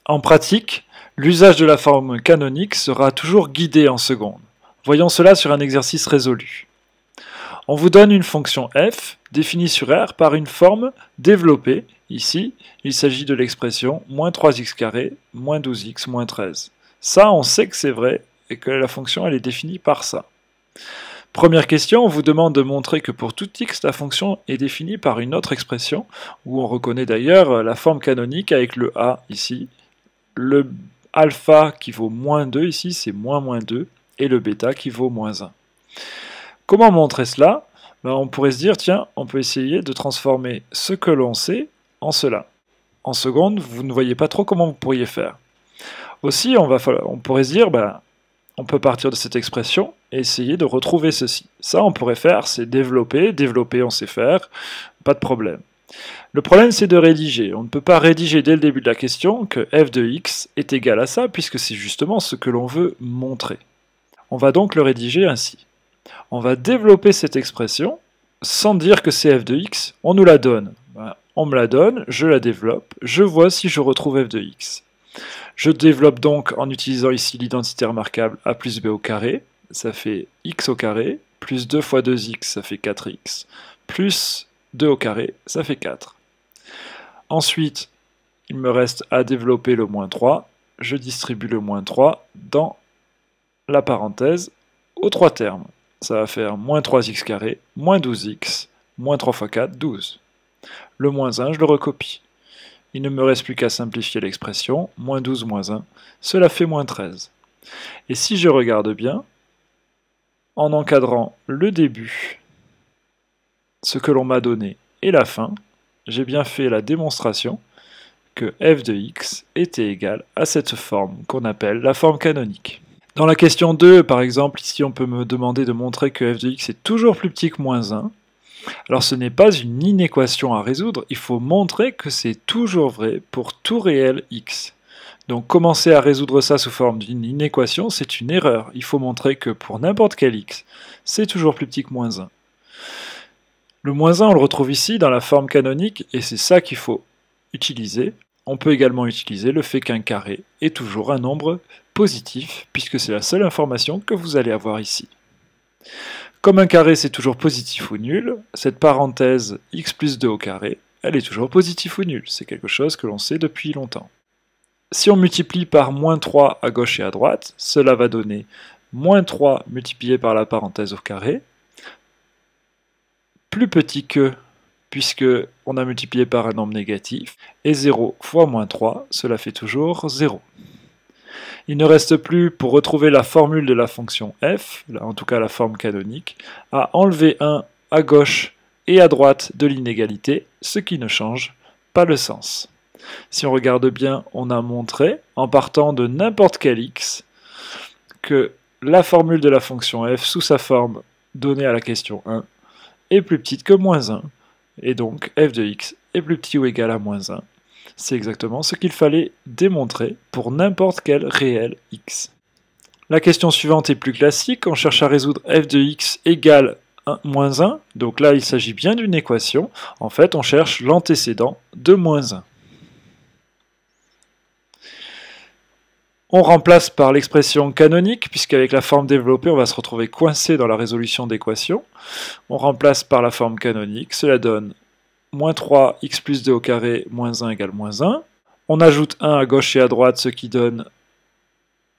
En pratique, l'usage de la forme canonique sera toujours guidé en seconde. Voyons cela sur un exercice résolu. On vous donne une fonction f définie sur R par une forme développée. Ici, il s'agit de l'expression moins 3x², moins 12x, moins 13. Ça, on sait que c'est vrai et que la fonction elle est définie par ça. Première question, on vous demande de montrer que pour tout x, la fonction est définie par une autre expression, où on reconnaît d'ailleurs la forme canonique avec le a ici, le alpha qui vaut moins 2 ici, c'est moins 2, et le bêta qui vaut moins 1. Comment montrer cela? On pourrait se dire, tiens, on peut essayer de transformer ce que l'on sait en cela. En seconde, vous ne voyez pas trop comment vous pourriez faire. Aussi, on pourrait se dire, on peut partir de cette expression et essayer de retrouver ceci. Ça, on pourrait faire, c'est développer. Développer, on sait faire, pas de problème. Le problème, c'est de rédiger. On ne peut pas rédiger dès le début de la question que f de x est égal à ça, puisque c'est justement ce que l'on veut montrer. On va donc le rédiger ainsi. On va développer cette expression sans dire que c'est f de x, on nous la donne. On me la donne, je la développe, je vois si je retrouve f de x. Je développe donc en utilisant ici l'identité remarquable a plus b au carré, ça fait x au carré, plus 2 fois 2x, ça fait 4x, plus 2 au carré, ça fait 4. Ensuite, il me reste à développer le moins 3, je distribue le moins 3 dans la parenthèse aux trois termes. Ça va faire moins 3x², moins 12x, moins 3 fois 4, 12. Le moins 1, je le recopie. Il ne me reste plus qu'à simplifier l'expression, moins 12 moins 1, cela fait moins 13. Et si je regarde bien, en encadrant le début, ce que l'on m'a donné, et la fin, j'ai bien fait la démonstration que f de x était égal à cette forme qu'on appelle la forme canonique. Dans la question 2, par exemple, ici on peut me demander de montrer que f de x est toujours plus petit que moins 1. Alors ce n'est pas une inéquation à résoudre, il faut montrer que c'est toujours vrai pour tout réel x. Donc commencer à résoudre ça sous forme d'une inéquation, c'est une erreur. Il faut montrer que pour n'importe quel x, c'est toujours plus petit que moins 1. Le moins 1, on le retrouve ici dans la forme canonique, et c'est ça qu'il faut utiliser. On peut également utiliser le fait qu'un carré est toujours un nombre positif, puisque c'est la seule information que vous allez avoir ici. Comme un carré c'est toujours positif ou nul, cette parenthèse x plus 2 au carré, elle est toujours positive ou nulle. C'est quelque chose que l'on sait depuis longtemps. Si on multiplie par moins 3 à gauche et à droite, cela va donner moins 3 multiplié par la parenthèse au carré, plus petit que, puisque on a multiplié par un nombre négatif, et 0 fois moins 3, cela fait toujours 0. Il ne reste plus, pour retrouver la formule de la fonction f, en tout cas la forme canonique, à enlever 1 à gauche et à droite de l'inégalité, ce qui ne change pas le sens. Si on regarde bien, on a montré, en partant de n'importe quel x, que la formule de la fonction f sous sa forme donnée à la question 1 est plus petite que moins 1, et donc f de x est plus petit ou égal à moins 1. C'est exactement ce qu'il fallait démontrer pour n'importe quel réel x. La question suivante est plus classique, on cherche à résoudre f de x égale moins 1, donc là il s'agit bien d'une équation, en fait on cherche l'antécédent de moins 1. On remplace par l'expression canonique, puisqu'avec la forme développée on va se retrouver coincé dans la résolution d'équations. On remplace par la forme canonique, cela donne moins 3x plus 2 au carré, moins 1 égale moins 1. On ajoute 1 à gauche et à droite, ce qui donne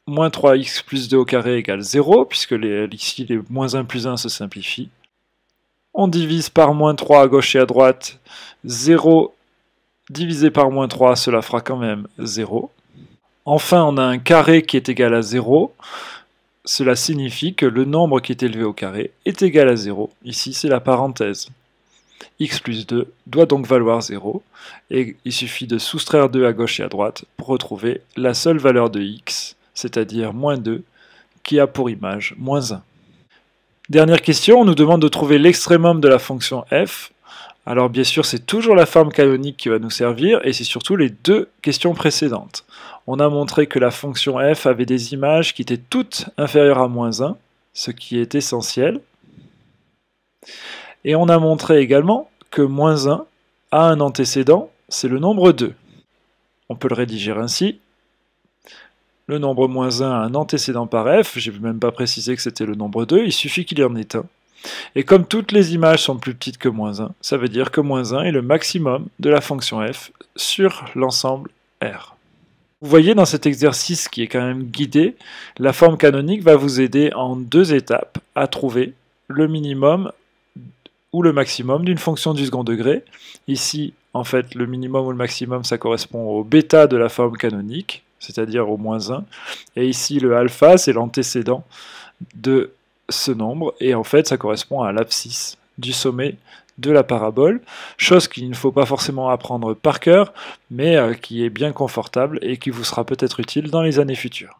moins 3x plus 2 au carré égale 0, puisque ici les moins 1 plus 1 se simplifient. On divise par moins 3 à gauche et à droite, 0 divisé par moins 3, cela fera quand même 0. Enfin, on a un carré qui est égal à 0. Cela signifie que le nombre qui est élevé au carré est égal à 0. Ici, c'est la parenthèse. X plus 2 doit donc valoir 0, et il suffit de soustraire 2 à gauche et à droite pour retrouver la seule valeur de x, c'est-à-dire moins 2, qui a pour image moins 1. Dernière question, on nous demande de trouver l'extrémum de la fonction f. Alors bien sûr, c'est toujours la forme canonique qui va nous servir, et c'est surtout les deux questions précédentes. On a montré que la fonction f avait des images qui étaient toutes inférieures à moins 1, ce qui est essentiel. Et on a montré également que moins 1 a un antécédent, c'est le nombre 2. On peut le rédiger ainsi. le nombre moins 1 a un antécédent par f, j'ai même pas précisé que c'était le nombre 2, il suffit qu'il y en ait un. Et comme toutes les images sont plus petites que moins 1, ça veut dire que moins 1 est le maximum de la fonction f sur l'ensemble R. Vous voyez dans cet exercice qui est quand même guidé, la forme canonique va vous aider en 2 étapes à trouver le minimum ou le maximum d'une fonction du second degré. Ici, en fait, le minimum ou le maximum, ça correspond au bêta de la forme canonique, c'est-à-dire au moins 1. Et ici, le alpha, c'est l'antécédent de ce nombre, et en fait, ça correspond à l'abscisse du sommet de la parabole, chose qu'il ne faut pas forcément apprendre par cœur, mais qui est bien confortable et qui vous sera peut-être utile dans les années futures.